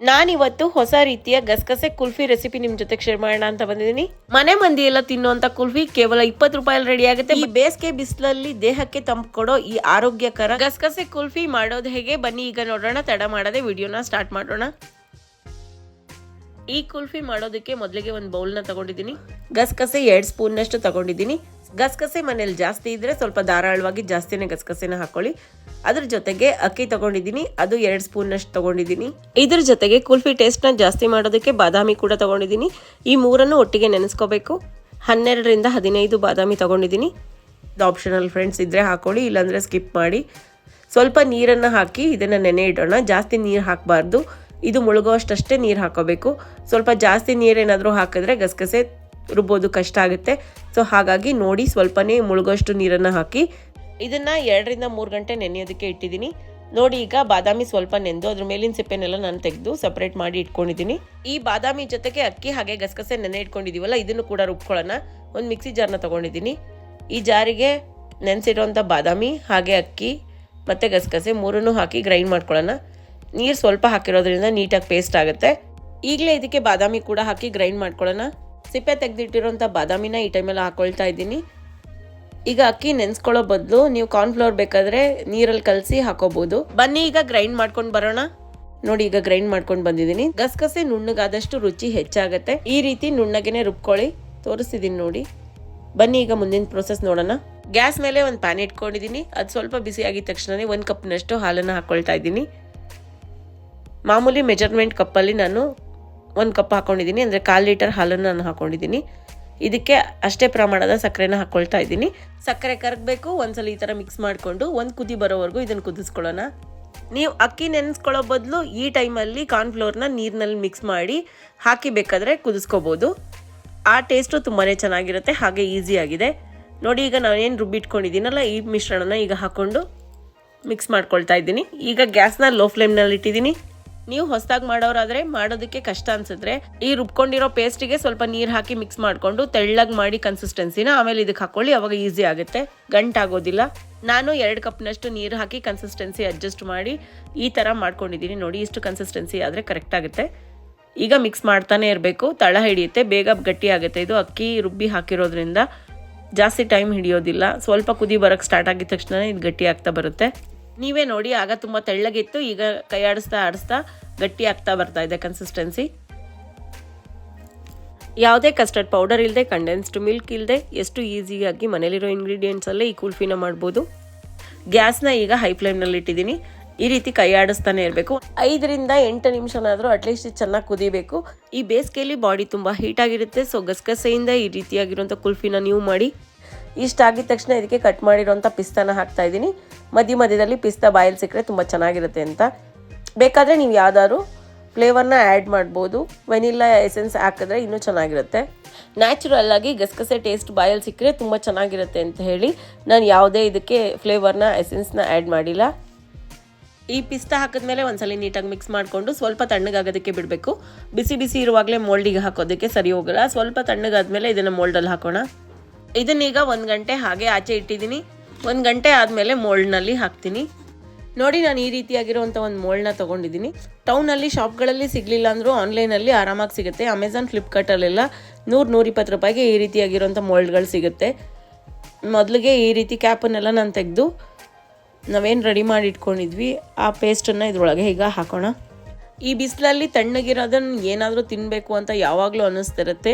ನಾನಿವತ್ತು ಹೊಸ ರೀತಿಯ ಗಸಗಸೆ ಕುಲ್ಫಿ ರೆಸಿಪಿ ನಿಮ್ ಜೊತೆ ಶೇರ್ ಮಾಡೋಣ ಅಂತ ಬಂದಿದ್ದೀನಿ. ಮನೆ ಮಂದಿ ಎಲ್ಲ ತಿನ್ನುವಂತ ಕುಲ್ಫಿ ಕೇವಲ 20 ರೂಪಾಯಲ್ಲಿ ರೆಡಿ ಆಗುತ್ತೆ. ಈ ಬೇಸಿಗೆ ಬಿಸಿಲಲ್ಲಿ ದೇಹಕ್ಕೆ ತಂಪು ಕೊಡೋ ಈ ಆರೋಗ್ಯಕರ ಗಸಗಸೆ ಕುಲ್ಫಿ ಮಾಡೋದು ಹೇಗೆ ಬನ್ನಿ ಈಗ ನೋಡೋಣ. ತಡ ಮಾಡದೆ ವಿಡಿಯೋನ ಸ್ಟಾರ್ಟ್ ಮಾಡೋಣ. ಈ ಕುಲ್ಫಿ ಮಾಡೋದಕ್ಕೆ ಮೊದಲಿಗೆ ಒಂದು ಬೌಲ್ನ ತಗೊಂಡಿದ್ದೀನಿ. ಗಸಗಸೆ 2 ಸ್ಪೂನ್ನಷ್ಟು ತಗೊಂಡಿದ್ದೀನಿ. ಗಸಗಸೆ ಮನೇಲಿ ಜಾಸ್ತಿ ಇದ್ರೆ ಸ್ವಲ್ಪ ಧಾರಾಳವಾಗಿ ಜಾಸ್ತಿನೇ ಗಸಗಸೆನ ಹಾಕೊಳ್ಳಿ. ಅದ್ರ ಜೊತೆಗೆ ಅಕ್ಕಿ ತಗೊಂಡಿದ್ದೀನಿ, ಅದು 2 ಸ್ಪೂನ್ನಷ್ಟು ತಗೊಂಡಿದ್ದೀನಿ. ಇದ್ರ ಜೊತೆಗೆ ಕುಲ್ಫಿ ಟೇಸ್ಟ್ನ ಜಾಸ್ತಿ ಮಾಡೋದಕ್ಕೆ ಬಾದಾಮಿ ಕೂಡ ತಗೊಂಡಿದ್ದೀನಿ. ಈ ಮೂರನ್ನು ಒಟ್ಟಿಗೆ ನೆನೆಸ್ಕೋಬೇಕು. 12ರಿಂದ 15 ಬಾದಾಮಿ ತಗೊಂಡಿದ್ದೀನಿ. ಇದು ಆಪ್ಷನಲ್ ಫ್ರೆಂಡ್ಸ್ ಇದ್ರೆ ಹಾಕೊಳ್ಳಿ, ಇಲ್ಲಾಂದ್ರೆ ಸ್ಕಿಪ್ ಮಾಡಿ. ಸ್ವಲ್ಪ ನೀರನ್ನು ಹಾಕಿ ಇದನ್ನು ನೆನೆ ಇಡೋಣ. ಜಾಸ್ತಿ ನೀರು ಹಾಕಬಾರ್ದು, ಇದು ಮುಳುಗುವಷ್ಟಷ್ಟೇ ನೀರು ಹಾಕೋಬೇಕು. ಸ್ವಲ್ಪ ಜಾಸ್ತಿ ನೀರೇನಾದರೂ ಹಾಕಿದ್ರೆ ಗಸಗಸೆ ರುಬ್ಬೋದು ಕಷ್ಟ ಆಗುತ್ತೆ. ಸೊ ಹಾಗಾಗಿ ನೋಡಿ ಸ್ವಲ್ಪನೇ ಮುಳುಗೋಷ್ಟು ನೀರನ್ನು ಹಾಕಿ ಇದನ್ನು 2ರಿಂದ 3 ಗಂಟೆ ನೆನೆಯೋದಕ್ಕೆ ಇಟ್ಟಿದ್ದೀನಿ. ನೋಡಿ ಈಗ ಬಾದಾಮಿ ಸ್ವಲ್ಪ ನೆಂದು ಅದ್ರ ಮೇಲಿನ ಸಿಪ್ಪೆನೆಲ್ಲ ನಾನು ತೆಗೆದು ಸಪ್ರೇಟ್ ಮಾಡಿ ಇಟ್ಕೊಂಡಿದ್ದೀನಿ. ಈ ಬಾದಾಮಿ ಜೊತೆಗೆ ಅಕ್ಕಿ ಹಾಗೆ ಗಸಗಸೆ ನೆನೆ ಇಟ್ಕೊಂಡಿದ್ದೀವಲ್ಲ ಇದನ್ನು ಕೂಡ ರುಬ್ಕೊಳ್ಳೋಣ. ಒಂದು ಮಿಕ್ಸಿ ಜಾರ್ನ ತೊಗೊಂಡಿದ್ದೀನಿ. ಈ ಜಾರಿಗೆ ನೆನೆಸಿರೋಂಥ ಬಾದಾಮಿ ಹಾಗೆ ಅಕ್ಕಿ ಮತ್ತು ಗಸಗಸೆ ಮೂರನ್ನು ಹಾಕಿ ಗ್ರೈಂಡ್ ಮಾಡ್ಕೊಳ್ಳೋಣ. ನೀರು ಸ್ವಲ್ಪ ಹಾಕಿರೋದ್ರಿಂದ ನೀಟಾಗಿ ಪೇಸ್ಟ್ ಆಗುತ್ತೆ. ಈಗಲೇ ಇದಕ್ಕೆ ಬಾದಾಮಿ ಕೂಡ ಹಾಕಿ ಗ್ರೈಂಡ್ ಮಾಡ್ಕೊಳ್ಳೋಣ. ಸಿಪ್ಪೆ ತೆಗೆದಿಟ್ಟಿರೋಂಥ ಬಾದಾಮಿನ ಈ ಟೈಮಲ್ಲಿ ಹಾಕೊಳ್ತಾ ಇದ್ದೀನಿ. ಈಗ ಅಕ್ಕಿ ನೆನೆಸ್ಕೊಳ್ಳೋ ಬದಲು ನೀವು ಕಾರ್ನ್ಫ್ಲವರ್ ಬೇಕಾದರೆ ನೀರಲ್ಲಿ ಕಲಸಿ ಹಾಕೋಬಹುದು. ಬನ್ನಿ ಈಗ ಗ್ರೈಂಡ್ ಮಾಡ್ಕೊಂಡು ಬರೋಣ. ನೋಡಿ ಈಗ ಗ್ರೈಂಡ್ ಮಾಡ್ಕೊಂಡು ಬಂದಿದ್ದೀನಿ. ಗಸಗಸೆ ನುಣ್ಣಗಾದಷ್ಟು ರುಚಿ ಹೆಚ್ಚಾಗುತ್ತೆ. ಈ ರೀತಿ ನುಣ್ಣಗೆನೆ ರುಬ್ಕೊಳ್ಳಿ. ತೋರಿಸ್ತಿದ್ದೀನಿ ನೋಡಿ. ಬನ್ನಿ ಈಗ ಮುಂದಿನ ಪ್ರೊಸೆಸ್ ನೋಡೋಣ. ಗ್ಯಾಸ್ ಮೇಲೆ ಒಂದು ಪ್ಯಾನ್ ಇಟ್ಕೊಂಡಿದ್ದೀನಿ. ಅದು ಸ್ವಲ್ಪ ಬಿಸಿ ಆಗಿದ ತಕ್ಷಣವೇ 1 ಕಪ್ನಷ್ಟು ಹಾಲನ್ನು ಹಾಕೊಳ್ತಾ ಇದ್ದೀನಿ. ಮಾಮೂಲಿ ಮೆಜರ್ಮೆಂಟ್ ಕಪ್ಪಲ್ಲಿ ನಾನು 1 ಕಪ್ ಹಾಕೊಂಡಿದ್ದೀನಿ, ಅಂದರೆ 1/4 ಲೀಟರ್ ಹಾಲನ್ನು ನಾನು ಹಾಕೊಂಡಿದ್ದೀನಿ. ಇದಕ್ಕೆ ಅಷ್ಟೇ ಪ್ರಮಾಣದ ಸಕ್ಕರೆನ ಹಾಕ್ಕೊಳ್ತಾ ಇದ್ದೀನಿ. ಸಕ್ಕರೆ ಕರಗಬೇಕು. ಒಂದ್ಸಲ ಈ ಥರ ಮಿಕ್ಸ್ ಮಾಡಿಕೊಂಡು ಒಂದು ಕುದಿ ಬರೋವರೆಗೂ ಇದನ್ನು ಕುದಿಸ್ಕೊಳ್ಳೋಣ. ನೀವು ಅಕ್ಕಿ ನೆನೆಸ್ಕೊಳ್ಳೋ ಬದಲು ಈ ಟೈಮಲ್ಲಿ ಕಾರ್ನ್ಫ್ಲೋರ್ನ ನೀರಿನಲ್ಲಿ ಮಿಕ್ಸ್ ಮಾಡಿ ಹಾಕಿ ಬೇಕಾದರೆ ಕುದಿಸ್ಕೋಬೋದು. ಆ ಟೇಸ್ಟು ತುಂಬಾ ಚೆನ್ನಾಗಿರುತ್ತೆ, ಹಾಗೆ ಈಸಿಯಾಗಿದೆ. ನೋಡಿ ಈಗ ನಾನೇನು ರುಬ್ಬಿಟ್ಕೊಂಡಿದ್ದೀನಲ್ಲ ಈ ಮಿಶ್ರಣನ ಈಗ ಹಾಕ್ಕೊಂಡು ಮಿಕ್ಸ್ ಮಾಡ್ಕೊಳ್ತಾ ಇದ್ದೀನಿ. ಈಗ ಗ್ಯಾಸ್ನ ಲೋ ಫ್ಲೇಮ್ನಲ್ಲಿ ಇಟ್ಟಿದ್ದೀನಿ. ನೀವು ಹೊಸದಾಗಿ ಮಾಡೋರಾದರೆ ಮಾಡೋದಕ್ಕೆ ಕಷ್ಟ ಅನ್ಸಿದ್ರೆ ಈ ರುಬ್ಕೊಂಡಿರೋ ಪೇಸ್ಟಿಗೆ ಸ್ವಲ್ಪ ನೀರು ಹಾಕಿ ಮಿಕ್ಸ್ ಮಾಡಿಕೊಂಡು ತೆಳ್ಳಗೆ ಮಾಡಿ ಕನ್ಸಿಸ್ಟೆನ್ಸಿನ ಆಮೇಲೆ ಇದಕ್ಕೆ ಹಾಕೊಳ್ಳಿ. ಅವಾಗ ಈಸಿ ಆಗುತ್ತೆ, ಗಂಟಾಗೋದಿಲ್ಲ. ನಾನು 2 ಕಪ್ನಷ್ಟು ನೀರು ಹಾಕಿ ಕನ್ಸಿಸ್ಟೆನ್ಸಿ ಅಡ್ಜಸ್ಟ್ ಮಾಡಿ ಈ ಥರ ಮಾಡ್ಕೊಂಡಿದ್ದೀನಿ. ನೋಡಿ ಇಷ್ಟು ಕನ್ಸಿಸ್ಟೆನ್ಸಿ ಆದರೆ ಕರೆಕ್ಟ್ ಆಗುತ್ತೆ. ಈಗ ಮಿಕ್ಸ್ ಮಾಡ್ತಾನೆ ಇರಬೇಕು, ತಳ ಹಿಡಿಯುತ್ತೆ, ಬೇಗ ಗಟ್ಟಿ ಆಗುತ್ತೆ. ಇದು ಅಕ್ಕಿ ರುಬ್ಬಿ ಹಾಕಿರೋದ್ರಿಂದ ಜಾಸ್ತಿ ಟೈಮ್ ಹಿಡಿಯೋದಿಲ್ಲ. ಸ್ವಲ್ಪ ಕುದಿ ಬರೋಕ್ಕೆ ಸ್ಟಾರ್ಟ್ ಆಗಿದ ತಕ್ಷಣ ಇದು ಗಟ್ಟಿ ಆಗ್ತಾ ಬರುತ್ತೆ. ನೀವೇ ನೋಡಿ, ಆಗ ತುಂಬ ತೆಳ್ಳಗಿತ್ತು, ಈಗ ಕೈ ಆಡಿಸ್ತಾ ಗಟ್ಟಿ ಆಗ್ತಾ ಬರ್ತಾ ಇದೆ ಕನ್ಸಿಸ್ಟೆನ್ಸಿ. ಯಾವುದೇ ಕಸ್ಟರ್ಡ್ ಪೌಡರ್ ಇಲ್ಲದೆ, ಕಂಡೆನ್ಸ್ಡ್ ಮಿಲ್ಕ್ ಇಲ್ಲದೆ ಎಷ್ಟು ಈಸಿಯಾಗಿ ಮನೇಲಿರೋ ಇಂಗ್ರೀಡಿಯೆಂಟ್ಸಲ್ಲೇ ಈ ಕುಲ್ಫಿನ ಮಾಡ್ಬೋದು. ಗ್ಯಾಸ್ನ ಈಗ ಹೈ ಫ್ಲೇಮ್ನಲ್ಲಿ ಇಟ್ಟಿದ್ದೀನಿ. ಈ ರೀತಿ ಕೈ ಆಡಿಸ್ತಾನೆ ಇರಬೇಕು. 5ರಿಂದ 8 ನಿಮಿಷನಾದರೂ ಅಟ್ಲೀಸ್ಟ್ ಚೆನ್ನಾಗಿ ಕುದಿಬೇಕು. ಈ ಬೇಸಿಗೆಯಲ್ಲಿ ಬಾಡಿ ತುಂಬ ಹೀಟಾಗಿರುತ್ತೆ. ಸೊ ಗಸಗಸೆಯಿಂದ ಈ ರೀತಿಯಾಗಿರುವಂಥ ಕುಲ್ಫಿನ ನೀವು ಮಾಡಿ. ಇಷ್ಟ ಆಗಿದ ತಕ್ಷಣ ಇದಕ್ಕೆ ಕಟ್ ಮಾಡಿರೋಂಥ ಪಿಸ್ತಾನ ಹಾಕ್ತಾ ಇದ್ದೀನಿ. ಮಧ್ಯದಲ್ಲಿ ಪಿಸ್ತಾ ಬಾಯಲ್ಲಿ ಸಿಕ್ಕರೆ ತುಂಬ ಚೆನ್ನಾಗಿರುತ್ತೆ ಅಂತ. ಬೇಕಾದರೆ ನೀವು ಯಾವ್ದಾದ್ರು ಫ್ಲೇವರ್ನ ಆ್ಯಡ್ ಮಾಡ್ಬೋದು. ವೆನಿಲ್ಲಾ ಎಸೆನ್ಸ್ ಹಾಕಿದ್ರೆ ಇನ್ನೂ ಚೆನ್ನಾಗಿರುತ್ತೆ. ನ್ಯಾಚುರಲ್ ಆಗಿ ಗಸಗಸೆ ಟೇಸ್ಟ್ ಬಾಯಲ್ಲಿ ಸಿಕ್ಕರೆ ತುಂಬ ಚೆನ್ನಾಗಿರುತ್ತೆ ಅಂತ ಹೇಳಿ ನಾನು ಯಾವುದೇ ಇದಕ್ಕೆ ಫ್ಲೇವರ್ನ ಎಸೆನ್ಸ್ನ ಆ್ಯಡ್ ಮಾಡಿಲ್ಲ. ಈ ಪಿಸ್ತಾ ಹಾಕಿದ್ಮೇಲೆ ಒಂದ್ಸಲ ನೀಟಾಗಿ ಮಿಕ್ಸ್ ಮಾಡಿಕೊಂಡು ಸ್ವಲ್ಪ ತಣ್ಣಗಾಗೋದಕ್ಕೆ ಬಿಡಬೇಕು. ಬಿಸಿ ಇರುವಾಗಲೇ ಮೋಲ್ಡಿಗೆ ಹಾಕೋದಕ್ಕೆ ಸರಿ ಹೋಗಲ್ಲ. ಸ್ವಲ್ಪ ತಣ್ಣಗಾದ್ಮೇಲೆ ಇದನ್ನು ಮೋಲ್ಡಲ್ಲಿ ಹಾಕೋಣ. ಇದನ್ನೀಗ 1 ಗಂಟೆ ಹಾಗೆ ಆಚೆ ಇಟ್ಟಿದ್ದೀನಿ. 1 ಗಂಟೆ ಆದಮೇಲೆ ಮೋಲ್ಡ್ನಲ್ಲಿ ಹಾಕ್ತೀನಿ. ನೋಡಿ ನಾನು ಈ ರೀತಿಯಾಗಿರುವಂಥ ಒಂದು ಮೋಲ್ಡ್ನ ತೊಗೊಂಡಿದ್ದೀನಿ. ಟೌನಲ್ಲಿ ಶಾಪ್ಗಳಲ್ಲಿ ಸಿಗಲಿಲ್ಲ ಅಂದರೂ ಆನ್ಲೈನಲ್ಲಿ ಆರಾಮಾಗಿ ಸಿಗುತ್ತೆ. ಅಮೆಝಾನ್ ಫ್ಲಿಪ್ಕಾರ್ಟಲ್ಲೆಲ್ಲ 100-120 ರೂಪಾಯಿಗೆ ಈ ರೀತಿಯಾಗಿರುವಂಥ ಮೋಲ್ಡ್ಗಳು ಸಿಗುತ್ತೆ. ಮೊದಲಿಗೆ ಈ ರೀತಿ ಕ್ಯಾಪನ್ನೆಲ್ಲ ನಾನು ತೆಗೆದು ನಾವೇನು ರೆಡಿ ಮಾಡಿ ಇಟ್ಕೊಂಡಿದ್ವಿ ಆ ಪೇಸ್ಟನ್ನು ಇದ್ರೊಳಗೆ ಈಗ ಹಾಕೋಣ. ಈ ಬಿಸಿಲಲ್ಲಿ ತಣ್ಣಗಿರೋದನ್ನು ಏನಾದರೂ ತಿನ್ನಬೇಕು ಅಂತ ಯಾವಾಗಲೂ ಅನ್ನಿಸ್ತಿರುತ್ತೆ.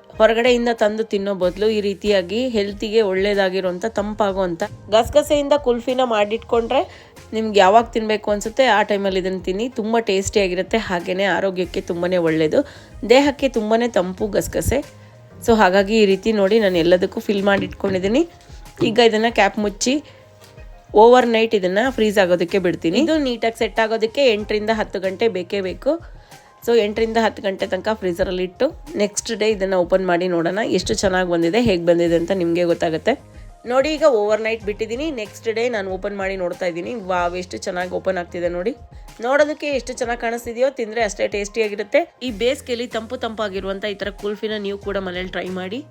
ಹೊರಗಡೆಯಿಂದ ತಂದು ತಿನ್ನೋ ಬದಲು ಈ ರೀತಿಯಾಗಿ ಹೆಲ್ತಿಗೆ ಒಳ್ಳೇದಾಗಿರುವಂಥ ತಂಪಾಗುವಂಥ ಗಸಗಸೆಯಿಂದ ಕುಲ್ಫಿನ ಮಾಡಿಟ್ಕೊಂಡ್ರೆ ನಿಮ್ಗೆ ಯಾವಾಗ ತಿನ್ನಬೇಕು ಅನಿಸುತ್ತೆ ಆ ಟೈಮಲ್ಲಿ ಇದನ್ನು ತಿನ್ನಿ. ತುಂಬ ಟೇಸ್ಟಿಯಾಗಿರುತ್ತೆ, ಹಾಗೆಯೇ ಆರೋಗ್ಯಕ್ಕೆ ತುಂಬಾ ಒಳ್ಳೆಯದು, ದೇಹಕ್ಕೆ ತುಂಬಾ ತಂಪು ಗಸಗಸೆ. ಸೊ ಹಾಗಾಗಿ ಈ ರೀತಿ ನೋಡಿ ನಾನು ಎಲ್ಲದಕ್ಕೂ ಫಿಲ್ ಮಾಡಿ ಇಟ್ಕೊಂಡಿದ್ದೀನಿ. ಈಗ ಇದನ್ನು ಕ್ಯಾಪ್ ಮುಚ್ಚಿ ಓವರ್ ನೈಟ್ ಇದನ್ನು ಫ್ರೀಸ್ ಆಗೋದಕ್ಕೆ ಬಿಡ್ತೀನಿ. ಇದು ನೀಟಾಗಿ ಸೆಟ್ ಆಗೋದಕ್ಕೆ 8ರಿಂದ 10 ಗಂಟೆ ಬೇಕೇ ಬೇಕು. ಸೊ 8ರಿಂದ 10 ಗಂಟೆ ತನಕ ಫ್ರೀಸರಲ್ಲಿ ಇಟ್ಟು ನೆಕ್ಸ್ಟ್ ಡೇ ಇದನ್ನು ಓಪನ್ ಮಾಡಿ ನೋಡೋಣ ಎಷ್ಟು ಚೆನ್ನಾಗಿ ಬಂದಿದೆ, ಹೇಗೆ ಬಂದಿದೆ ಅಂತ ನಿಮಗೆ ಗೊತ್ತಾಗುತ್ತೆ. ನೋಡಿ ಈಗ ಓವರ್ ನೈಟ್ ಬಿಟ್ಟಿದ್ದೀನಿ. ನೆಕ್ಸ್ಟ್ ಡೇ ನಾನು ಓಪನ್ ಮಾಡಿ ನೋಡ್ತಾ ಇದ್ದೀನಿ. ವಾವ್, ಎಷ್ಟು ಚೆನ್ನಾಗಿ ಓಪನ್ ಆಗ್ತಿದೆ ನೋಡಿ. ನೋಡೋದಕ್ಕೆ ಎಷ್ಟು ಚೆನ್ನಾಗಿ ಕಾಣಿಸ್ತಿದೆಯೋ, ತಿಂದರೆ ಅಷ್ಟೇ ಟೇಸ್ಟಿಯಾಗಿರುತ್ತೆ. ಈ ಬೇಸಿಗೆಯಲ್ಲಿ ತಂಪಾಗಿರುವಂಥ ಈ ಥರ ಕುಲ್ಫಿನ ನೀವು ಕೂಡ ಮನೇಲಿ ಟ್ರೈ ಮಾಡಿ.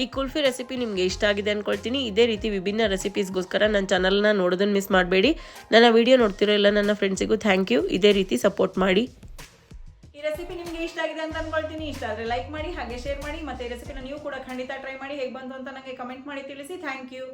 ಈ ಕುಲ್ಫಿ ರೆಸಿಪಿ ನಿಮಗೆ ಇಷ್ಟ ಆಗಿದೆ ಅನ್ಕೊಳ್ತೀನಿ. ಇದೇ ರೀತಿ ವಿಭಿನ್ನ ರೆಸಿಪೀಸ್ಗೋಸ್ಕರ ನನ್ನ ಚಾನಲ್ನ ನೋಡೋದನ್ನು ಮಿಸ್ ಮಾಡಬೇಡಿ. ನನ್ನ ವಿಡಿಯೋ ನೋಡ್ತಿರೋ ಎಲ್ಲ ನನ್ನ ಫ್ರೆಂಡ್ಸಿಗೂ ಥ್ಯಾಂಕ್ ಯು. ಇದೇ ರೀತಿ ಸಪೋರ್ಟ್ ಮಾಡಿ. ಈ ರೆಸಿಪಿ ನಿಮಗೆ ಇಷ್ಟ ಆಗಿದೆ ಅಂತ ಅನ್ಕೊಳ್ತೀನಿ. ಇಷ್ಟ ಆದರೆ ಲೈಕ್ ಮಾಡಿ, ಹಾಗೆ ಶೇರ್ ಮಾಡಿ. ಮತ್ತೆ ಈ ರೆಸಿಪಿನ ನೀವು ಕೂಡ ಖಂಡಿತ ಟ್ರೈ ಮಾಡಿ. ಹೇಗೆ ಬಂತು ಅಂತ ನನಗೆ ಕಮೆಂಟ್ ಮಾಡಿ ತಿಳಿಸಿ. Thank you.